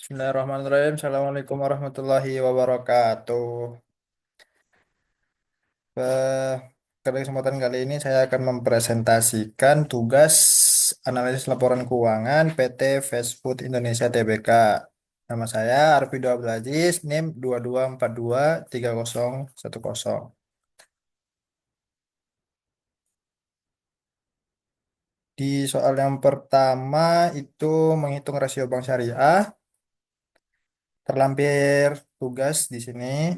Bismillahirrahmanirrahim. Assalamualaikum warahmatullahi wabarakatuh. Eh, Pada kesempatan kali ini saya akan mempresentasikan tugas analisis laporan keuangan PT Fast Food Indonesia Tbk. Nama saya Arvido Abdul Aziz, NIM 22423010. Di soal yang pertama itu menghitung rasio bank syariah. Terlampir tugas di sini.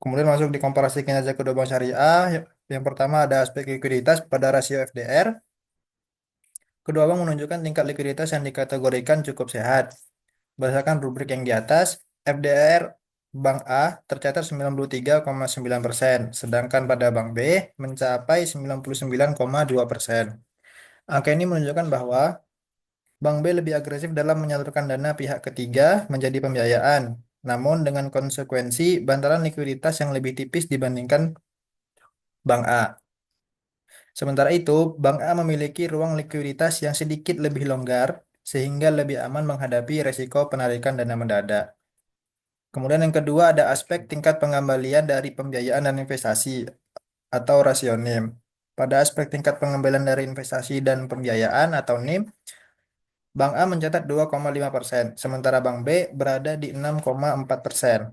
Kemudian masuk di komparasi kinerja kedua bank syariah. Yang pertama ada aspek likuiditas pada rasio FDR. Kedua bank menunjukkan tingkat likuiditas yang dikategorikan cukup sehat. Berdasarkan rubrik yang di atas, FDR Bank A tercatat 93,9%, sedangkan pada Bank B mencapai 99,2%. Angka ini menunjukkan bahwa Bank B lebih agresif dalam menyalurkan dana pihak ketiga menjadi pembiayaan, namun dengan konsekuensi bantalan likuiditas yang lebih tipis dibandingkan Bank A. Sementara itu, Bank A memiliki ruang likuiditas yang sedikit lebih longgar sehingga lebih aman menghadapi resiko penarikan dana mendadak. Kemudian yang kedua ada aspek tingkat pengembalian dari pembiayaan dan investasi atau rasio NIM. Pada aspek tingkat pengembalian dari investasi dan pembiayaan atau NIM, Bank A mencatat 2,5%, sementara Bank B berada di 6,4%.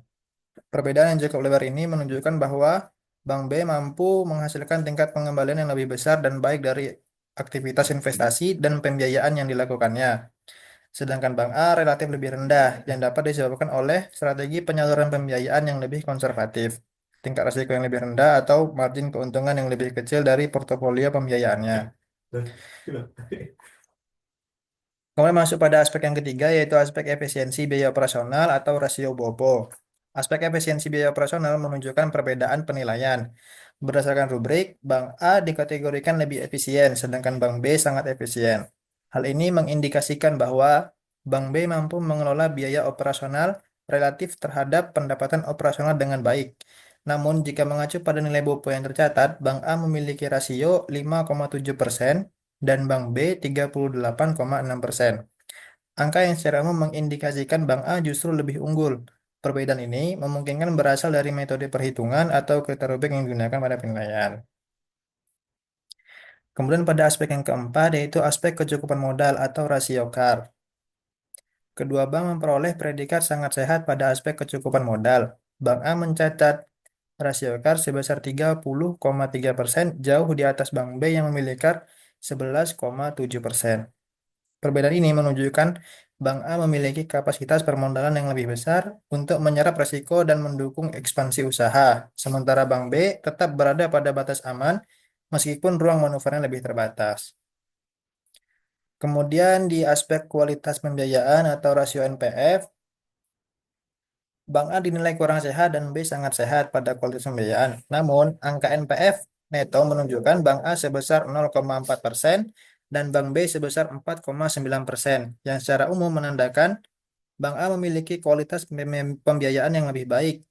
Perbedaan yang cukup lebar ini menunjukkan bahwa Bank B mampu menghasilkan tingkat pengembalian yang lebih besar dan baik dari aktivitas investasi dan pembiayaan yang dilakukannya. Sedangkan Bank A relatif lebih rendah yang dapat disebabkan oleh strategi penyaluran pembiayaan yang lebih konservatif, tingkat risiko yang lebih rendah atau margin keuntungan yang lebih kecil dari portofolio pembiayaannya. Kemudian masuk pada aspek yang ketiga yaitu aspek efisiensi biaya operasional atau rasio BOPO. Aspek efisiensi biaya operasional menunjukkan perbedaan penilaian. Berdasarkan rubrik, Bank A dikategorikan lebih efisien, sedangkan Bank B sangat efisien. Hal ini mengindikasikan bahwa Bank B mampu mengelola biaya operasional relatif terhadap pendapatan operasional dengan baik. Namun, jika mengacu pada nilai BOPO yang tercatat, Bank A memiliki rasio 5,7% dan Bank B 38,6%. Angka yang secara umum mengindikasikan Bank A justru lebih unggul. Perbedaan ini memungkinkan berasal dari metode perhitungan atau kriteria rubrik yang digunakan pada penilaian. Kemudian pada aspek yang keempat yaitu aspek kecukupan modal atau rasio CAR. Kedua bank memperoleh predikat sangat sehat pada aspek kecukupan modal. Bank A mencatat rasio CAR sebesar 30,3%, jauh di atas Bank B yang memiliki CAR 11,7%. Perbedaan ini menunjukkan Bank A memiliki kapasitas permodalan yang lebih besar untuk menyerap risiko dan mendukung ekspansi usaha, sementara Bank B tetap berada pada batas aman meskipun ruang manuvernya lebih terbatas. Kemudian di aspek kualitas pembiayaan atau rasio NPF, Bank A dinilai kurang sehat dan B sangat sehat pada kualitas pembiayaan. Namun, angka NPF neto menunjukkan Bank A sebesar 0,4% dan Bank B sebesar 4,9%, yang secara umum menandakan Bank A memiliki kualitas pembiayaan yang lebih baik.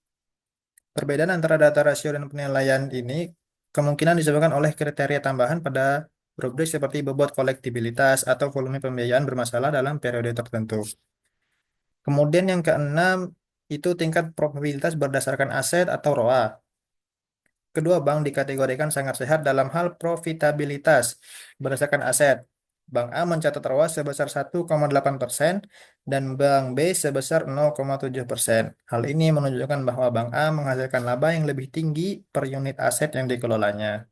Perbedaan antara data rasio dan penilaian ini kemungkinan disebabkan oleh kriteria tambahan pada rubrik seperti bobot kolektibilitas atau volume pembiayaan bermasalah dalam periode tertentu. Kemudian yang keenam itu tingkat probabilitas berdasarkan aset atau ROA. Kedua bank dikategorikan sangat sehat dalam hal profitabilitas berdasarkan aset. Bank A mencatat ROA sebesar 1,8% dan Bank B sebesar 0,7%. Hal ini menunjukkan bahwa Bank A menghasilkan laba yang lebih tinggi per unit aset yang dikelolanya.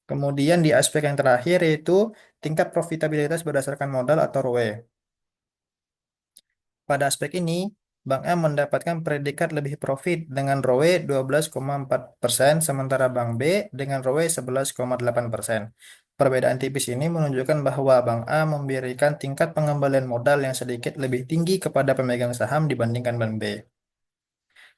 Kemudian di aspek yang terakhir yaitu tingkat profitabilitas berdasarkan modal atau ROE. Pada aspek ini, Bank A mendapatkan predikat lebih profit dengan ROE 12,4%, sementara Bank B dengan ROE 11,8%. Perbedaan tipis ini menunjukkan bahwa Bank A memberikan tingkat pengembalian modal yang sedikit lebih tinggi kepada pemegang saham dibandingkan Bank B.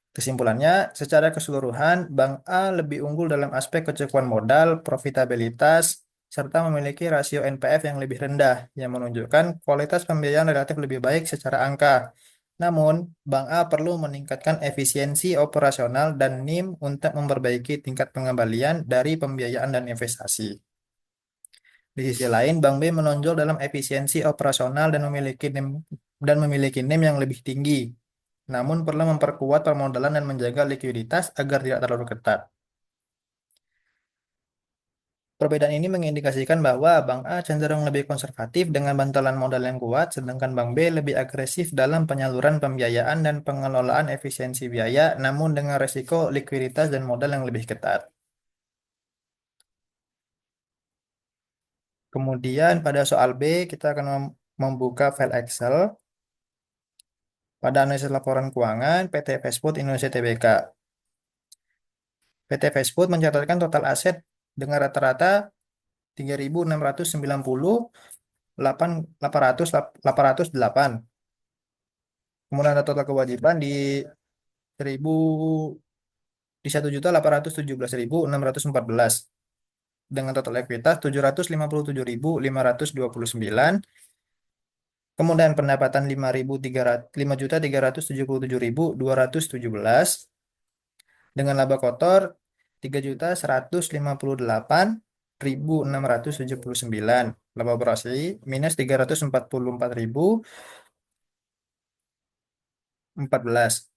Kesimpulannya, secara keseluruhan, Bank A lebih unggul dalam aspek kecukupan modal, profitabilitas, serta memiliki rasio NPF yang lebih rendah, yang menunjukkan kualitas pembiayaan relatif lebih baik secara angka. Namun, Bank A perlu meningkatkan efisiensi operasional dan NIM untuk memperbaiki tingkat pengembalian dari pembiayaan dan investasi. Di sisi lain, Bank B menonjol dalam efisiensi operasional dan memiliki NIM yang lebih tinggi, namun perlu memperkuat permodalan dan menjaga likuiditas agar tidak terlalu ketat. Perbedaan ini mengindikasikan bahwa Bank A cenderung lebih konservatif dengan bantalan modal yang kuat, sedangkan Bank B lebih agresif dalam penyaluran pembiayaan dan pengelolaan efisiensi biaya, namun dengan resiko likuiditas dan modal yang lebih ketat. Kemudian pada soal B, kita akan membuka file Excel pada analisis laporan keuangan PT Fast Food Indonesia Tbk. PT Fast Food mencatatkan total aset dengan rata-rata 3.698.808. Kemudian ada total kewajiban di 1000 di 1.817.614 dengan total ekuitas 757.529. Kemudian pendapatan 5.377.217 dengan laba kotor 3.158.679. Laba operasi minus 344.014.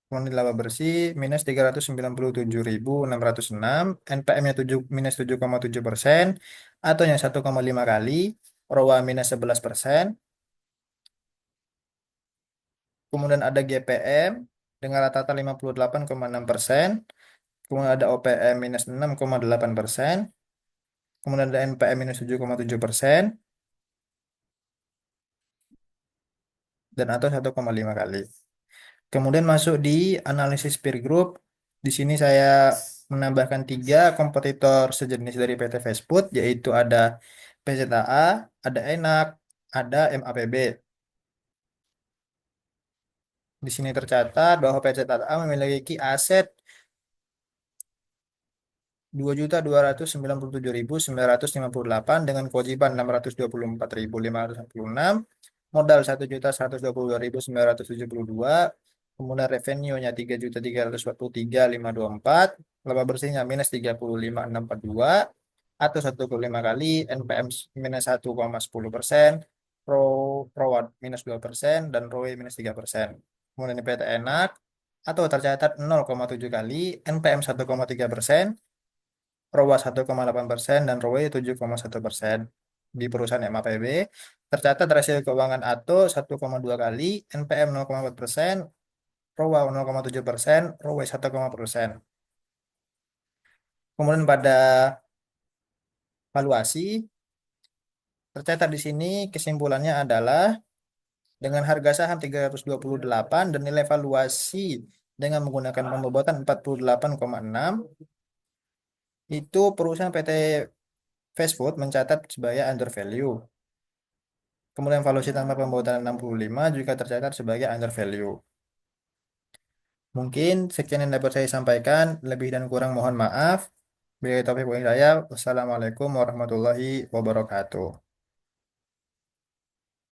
Kemudian laba bersih minus 397.606, NPM-nya minus 7,7% atau yang 1,5 kali, ROA minus 11%. Kemudian ada GPM dengan rata-rata 58,6%. Kemudian ada OPM minus 6,8%. Kemudian ada NPM minus 7,7% dan atau 1,5 kali. Kemudian masuk di analisis peer group. Di sini saya menambahkan tiga kompetitor sejenis dari PT Fast Food, yaitu ada PZAA, ada Enak, ada MAPB. Di sini tercatat bahwa PZAA memiliki aset 2.297.958 dengan kewajiban 624.556, modal 1.122.972, kemudian revenue-nya 3.343.524, laba bersihnya minus 30.5.642 atau 1,5 kali, NPM minus 1,10%, ROA minus 2% dan ROE minus 3%. Kemudian PT Enak atau tercatat 0,7 kali, NPM 1,3%, ROA 1,8% dan ROE 7,1%. Di perusahaan MAPB tercatat rasio keuangan ATO 1,2 kali, NPM 0,4%, ROA 0,7%, ROE 1,0%. Kemudian pada valuasi tercatat di sini kesimpulannya adalah dengan harga saham 328 dan nilai valuasi dengan menggunakan pembobotan 48,6, itu perusahaan PT Fast Food mencatat sebagai under value. Kemudian valuasi tanpa pembobotan 65 juga tercatat sebagai under value. Mungkin sekian yang dapat saya sampaikan. Lebih dan kurang mohon maaf. Bila taufiq wa hidayah. Wassalamualaikum warahmatullahi wabarakatuh.